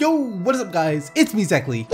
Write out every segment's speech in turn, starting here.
Yo, what is up guys? It's me, Zachary.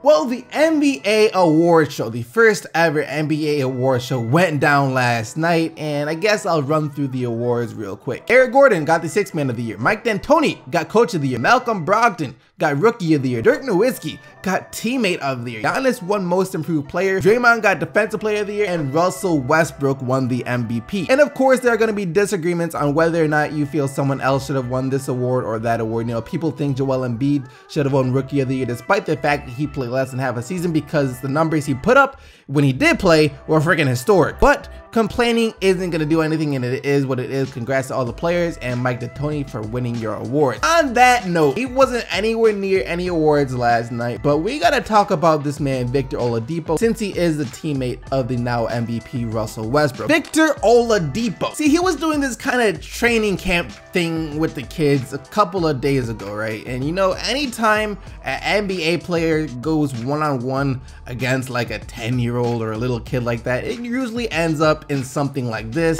Well, the NBA award show, the first ever NBA award show went down last night, and I guess I'll run through the awards real quick. Eric Gordon got the Sixth Man of the Year. Mike D'Antoni got Coach of the Year. Malcolm Brogdon got Rookie of the Year. Dirk Nowitzki got Teammate of the Year. Giannis won Most Improved Player. Draymond got Defensive Player of the Year, and Russell Westbrook won the MVP. And of course, there are going to be disagreements on whether or not you feel someone else should have won this award or that award. You know, people think Joel Embiid should have won Rookie of the Year, despite the fact that he played less than half a season, because the numbers he put up when he did play were freaking historic. But complaining isn't going to do anything, and it is what it is. Congrats to all the players and Mike D'Antoni for winning your awards. On that note, he wasn't anywhere near any awards last night, but we got to talk about this man, Victor Oladipo, since he is the teammate of the now MVP Russell Westbrook. Victor Oladipo. See, he was doing this kind of training camp thing with the kids a couple of days ago, right? And you know, anytime an NBA player goes one-on-one against like a 10-year-old or a little kid like that, it usually ends up in something like this,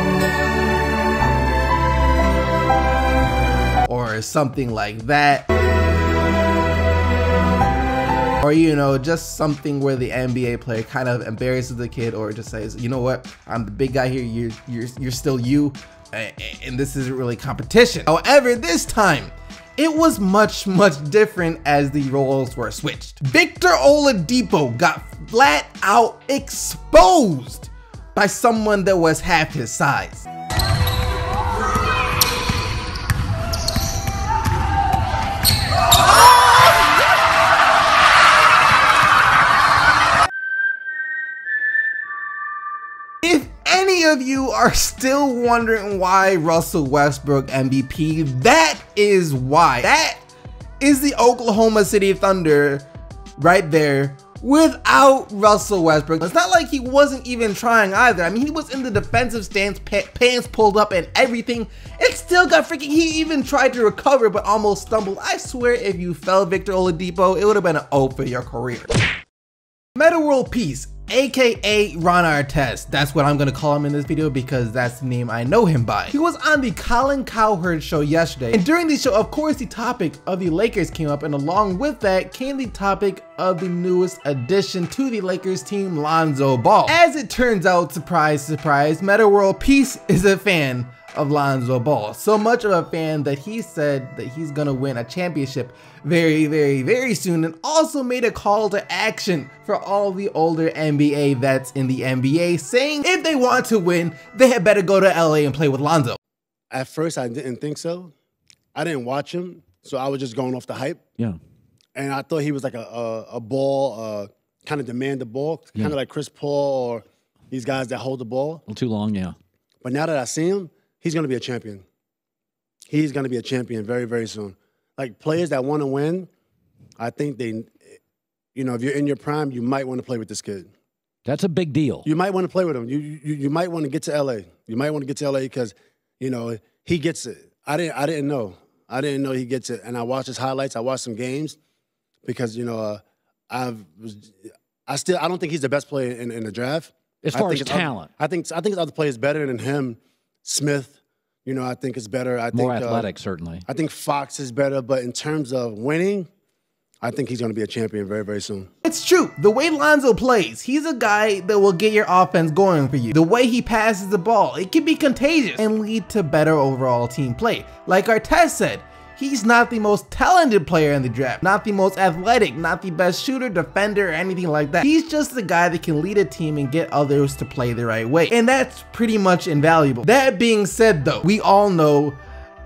or something like that, or you know, just something where the NBA player kind of embarrasses the kid, or just says, you know what, I'm the big guy here, you're still you, and this isn't really competition. However, this time it was much different as the roles were switched. Victor Oladipo got flat out exposed by someone that was half his size. If any of you are still wondering why Russell Westbrook MVP, that is why. That is the Oklahoma City Thunder right there without Russell Westbrook. It's not like he wasn't even trying either. I mean, he was in the defensive stance, pants pulled up and everything. It still got freaking, he even tried to recover but almost stumbled. I swear if you fell Victor Oladipo, it would have been an O for your career. Metta World Peace, aka Ron Artest. That's what I'm gonna call him in this video because that's the name I know him by. He was on the Colin Cowherd show yesterday, and during the show, of course, the topic of the Lakers came up, and along with that came the topic of the newest addition to the Lakers team, Lonzo Ball. As it turns out, surprise, surprise, Metta World Peace is a fan of Lonzo Ball. So much of a fan that he said that he's gonna win a championship very soon, and also made a call to action for all the older NBA vets in the NBA, saying if they want to win, they had better go to LA and play with Lonzo. At first, I didn't think so. I didn't watch him, so I was just going off the hype. Yeah. And I thought he was like a ball, kind of demand the ball, kind of like Chris Paul or these guys that hold the ball. A little too long, yeah. But now that I see him, he's going to be a champion. He's going to be a champion very soon. Like, players that want to win, I think they, you know, if you're in your prime, you might want to play with this kid. That's a big deal. You might want to play with him. You might want to get to LA. You might want to get to LA because, you know, he gets it. I didn't know. I didn't know he gets it. And I watched his highlights. I watched some games because, you know, I don't think he's the best player in the draft. As far as talent. I think his other players better than him. Smith, you know, I think it's better. I think more athletic, certainly. I think Fox is better, but in terms of winning, I think he's going to be a champion very soon. It's true. The way Lonzo plays, he's a guy that will get your offense going for you. The way he passes the ball, it can be contagious and lead to better overall team play. Like Artest said, he's not the most talented player in the draft, not the most athletic, not the best shooter, defender, or anything like that. He's just the guy that can lead a team and get others to play the right way. And that's pretty much invaluable. That being said though, we all know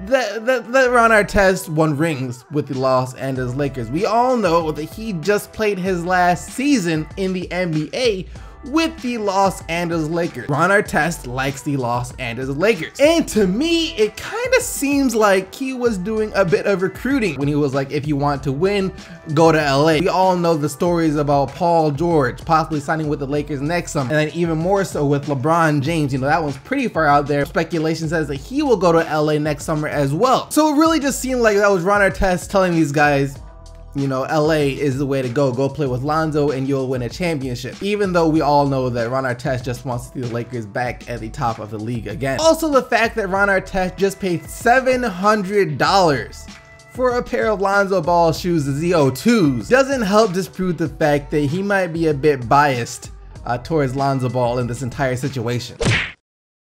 that Ron Artest won rings with the Los Angeles Lakers. We all know that he just played his last season in the NBA with the Los Angeles Lakers. Ron Artest likes the Los Angeles Lakers. And to me, it kind of seems like he was doing a bit of recruiting when he was like, if you want to win, go to LA. We all know the stories about Paul George possibly signing with the Lakers next summer, and then even more so with LeBron James. You know, that one's pretty far out there. Speculation says that he will go to LA next summer as well. So it really just seemed like that was Ron Artest telling these guys, you know, LA is the way to go. Go play with Lonzo and you'll win a championship. Even though we all know that Ron Artest just wants to see the Lakers back at the top of the league again. Also, the fact that Ron Artest just paid $700 for a pair of Lonzo Ball shoes, the Z02s, doesn't help disprove the fact that he might be a bit biased towards Lonzo Ball in this entire situation.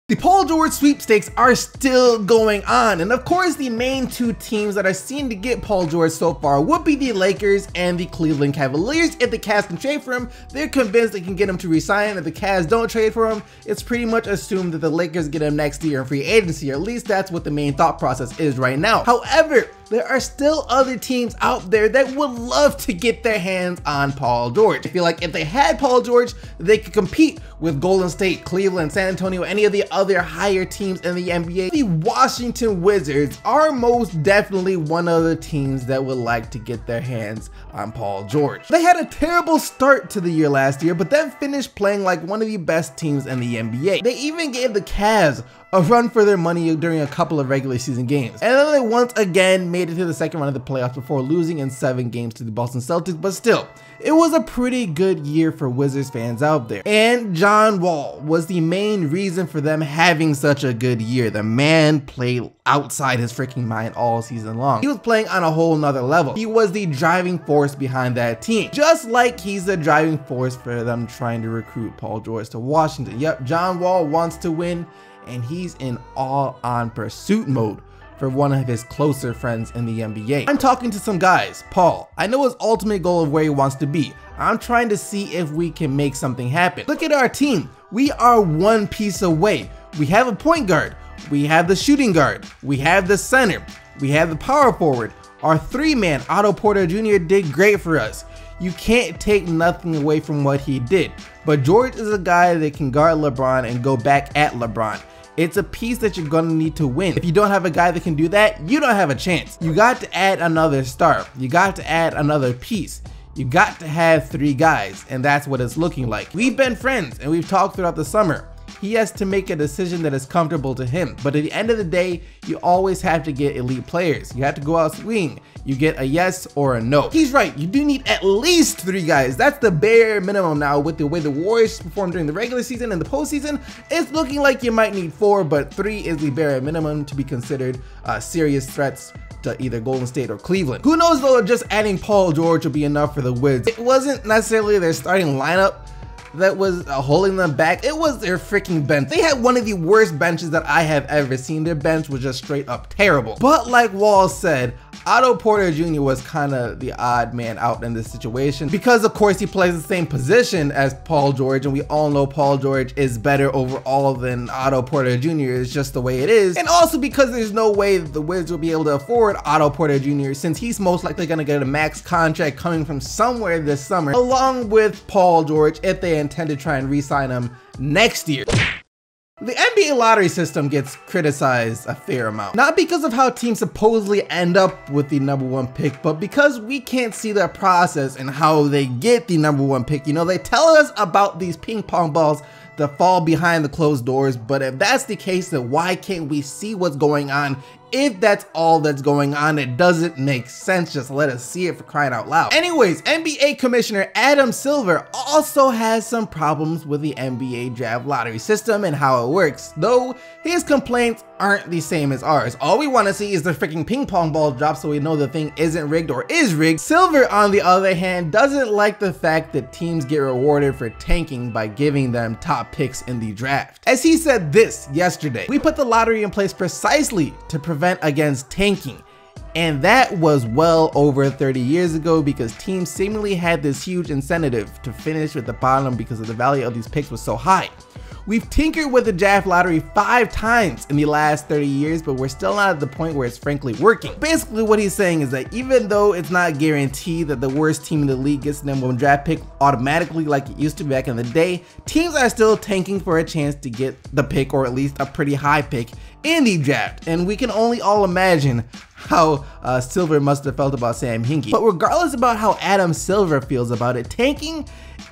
The Paul George sweepstakes are still going on, and of course the main two teams that are seen to get Paul George so far would be the Lakers and the Cleveland Cavaliers. If the Cavs can trade for him, they're convinced they can get him to resign. If the Cavs don't trade for him, it's pretty much assumed that the Lakers get him next year in free agency, or at least that's what the main thought process is right now. However, there are still other teams out there that would love to get their hands on Paul George. I feel like if they had Paul George, they could compete with Golden State, Cleveland, San Antonio, any of the other higher teams in the NBA. The Washington Wizards are most definitely one of the teams that would like to get their hands on Paul George. They had a terrible start to the year last year, but then finished playing like one of the best teams in the NBA. They even gave the Cavs a run for their money during a couple of regular season games. And then they once again made it to the second round of the playoffs before losing in 7 games to the Boston Celtics, but still, it was a pretty good year for Wizards fans out there. And John Wall was the main reason for them having such a good year. The man played outside his freaking mind all season long. He was playing on a whole nother level. He was the driving force behind that team, just like he's the driving force for them trying to recruit Paul George to Washington. Yep, John Wall wants to win, and he's in all-on pursuit mode for one of his closer friends in the NBA. I'm talking to some guys. Paul, I know his ultimate goal of where he wants to be. I'm trying to see if we can make something happen. Look at our team. We are one piece away. We have a point guard. We have the shooting guard. We have the center. We have the power forward. Our 3-man, Otto Porter Jr. did great for us. You can't take nothing away from what he did. But George is a guy that can guard LeBron and go back at LeBron. It's a piece that you're gonna need to win. If you don't have a guy that can do that, you don't have a chance. You got to add another star. You got to add another piece. You got to have 3 guys, and that's what it's looking like. We've been friends and we've talked throughout the summer. He has to make a decision that is comfortable to him. But at the end of the day, you always have to get elite players. You have to go out swinging. You get a yes or a no. He's right, you do need at least 3 guys. That's the bare minimum now. With the way the Warriors performed during the regular season and the postseason, it's looking like you might need 4, but 3 is the bare minimum to be considered serious threats to either Golden State or Cleveland. Who knows though, just adding Paul George will be enough for the Wizards. It wasn't necessarily their starting lineup that was holding them back. It was their freaking bench. They had one of the worst benches that I have ever seen. Their bench was just straight up terrible. But like Wall said, Otto Porter Jr. was kind of the odd man out in this situation because of course he plays the same position as Paul George, and we all know Paul George is better overall than Otto Porter Jr. It's just the way it is. And also because there's no way that the Wizards will be able to afford Otto Porter Jr. since he's most likely gonna get a max contract coming from somewhere this summer, along with Paul George if they intend to try and re-sign him next year. The NBA lottery system gets criticized a fair amount, not because of how teams supposedly end up with the #1 pick, but because we can't see their process and how they get the #1 pick. You know, they tell us about these ping pong balls that fall behind the closed doors, but if that's the case, then why can't we see what's going on? If that's all that's going on, it doesn't make sense. Just let us see it, for crying out loud. Anyways, NBA Commissioner Adam Silver also has some problems with the NBA draft lottery system and how it works, though his complaints aren't the same as ours. All we want to see is the freaking ping pong ball drop so we know the thing isn't rigged or is rigged. Silver, on the other hand, doesn't like the fact that teams get rewarded for tanking by giving them top picks in the draft. As he said this yesterday, "We put the lottery in place precisely to prevent against tanking. And that was well over 30 years ago because teams seemingly had this huge incentive to finish with the bottom because of the value of these picks was so high. We've tinkered with the draft lottery 5 times in the last 30 years, but we're still not at the point where it's frankly working." Basically what he's saying is that even though it's not guaranteed that the worst team in the league gets the #1 draft pick automatically like it used to back in the day, teams are still tanking for a chance to get the pick, or at least a pretty high pick in the draft. And we can only all imagine how Silver must have felt about Sam Hinkie. But regardless about how Adam Silver feels about it, tanking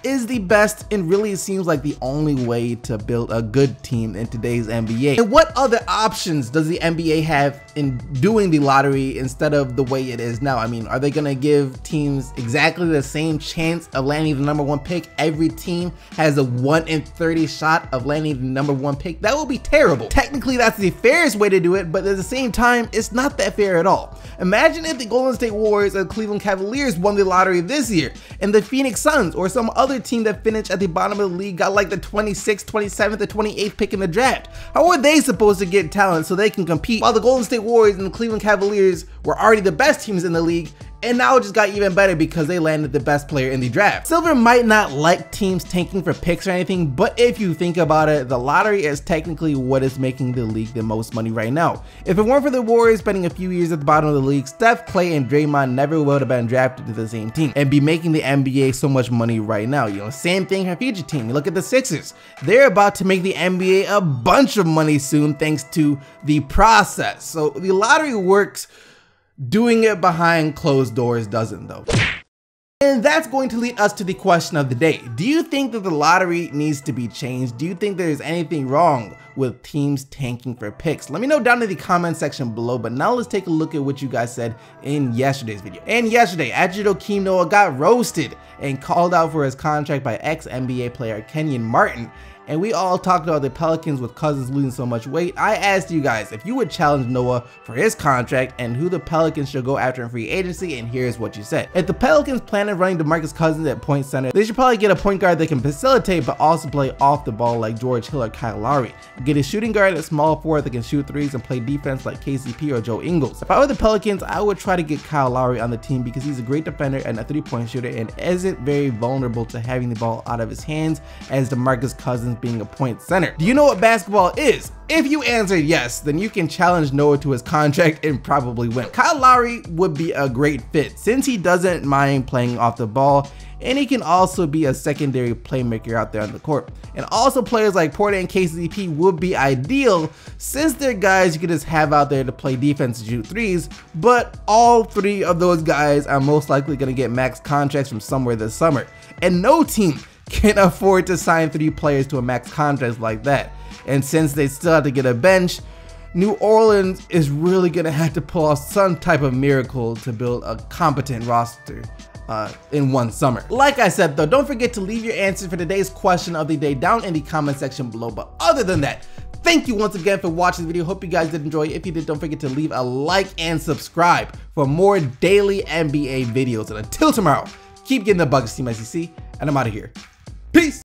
is the best and really seems like the only way to build a good team in today's NBA. And what other options does the NBA have in doing the lottery instead of the way it is now? I mean, are they gonna give teams exactly the same chance of landing the #1 pick? Every team has a 1 in 30 shot of landing the #1 pick. That would be terrible. Technically, that's the fairest way to do it, but at the same time, it's not that fair at all. Imagine if the Golden State Warriors or Cleveland Cavaliers won the lottery this year, and the Phoenix Suns or some other team that finished at the bottom of the league got like the 26th, 27th, or 28th pick in the draft. How are they supposed to get talent so they can compete while the Golden State Warriors and the Cleveland Cavaliers were already the best teams in the league, and now it just got even better because they landed the best player in the draft? Silver might not like teams tanking for picks or anything, but if you think about it, the lottery is technically what is making the league the most money right now. If it weren't for the Warriors spending a few years at the bottom of the league, Steph, Clay, and Draymond never would have been drafted to the same team and be making the NBA so much money right now. You know, same thing for future team. You look at the Sixers. They're about to make the NBA a bunch of money soon thanks to the process. So the lottery works. Doing it behind closed doors doesn't, though. And that's going to lead us to the question of the day. Do you think that the lottery needs to be changed? Do you think there's anything wrong with teams tanking for picks? Let me know down in the comment section below, but now let's take a look at what you guys said in yesterday's video. And yesterday, Akeem Noah got roasted and called out for his contract by ex-NBA player Kenyon Martin. And we all talked about the Pelicans with Cousins losing so much weight. I asked you guys if you would challenge Noah for his contract and who the Pelicans should go after in free agency, and here's what you said. If the Pelicans plan on running DeMarcus Cousins at point center, they should probably get a point guard that can facilitate but also play off the ball like George Hill or Kyle Lowry. Get a shooting guard at small forward that can shoot threes and play defense like KCP or Joe Ingles. If I were the Pelicans, I would try to get Kyle Lowry on the team because he's a great defender and a three-point shooter and isn't very vulnerable to having the ball out of his hands as DeMarcus Cousins being a point center. Do you know what basketball is? If you answered yes, then you can challenge Noah to his contract and probably win. Kyle Lowry would be a great fit since he doesn't mind playing off the ball, and he can also be a secondary playmaker out there on the court. And also players like Porter and KCP would be ideal since they're guys you could just have out there to play defense and shoot threes, but all three of those guys are most likely going to get max contracts from somewhere this summer. And no team can afford to sign 3 players to a max contract like that. And since they still have to get a bench, New Orleans is really gonna have to pull off some type of miracle to build a competent roster in one summer. Like I said though, don't forget to leave your answer for today's question of the day down in the comment section below. But other than that, thank you once again for watching the video. Hope you guys did enjoy. If you did, don't forget to leave a like and subscribe for more daily NBA videos. And until tomorrow, keep getting the bugs, Team SEC, and I'm out of here. Peace!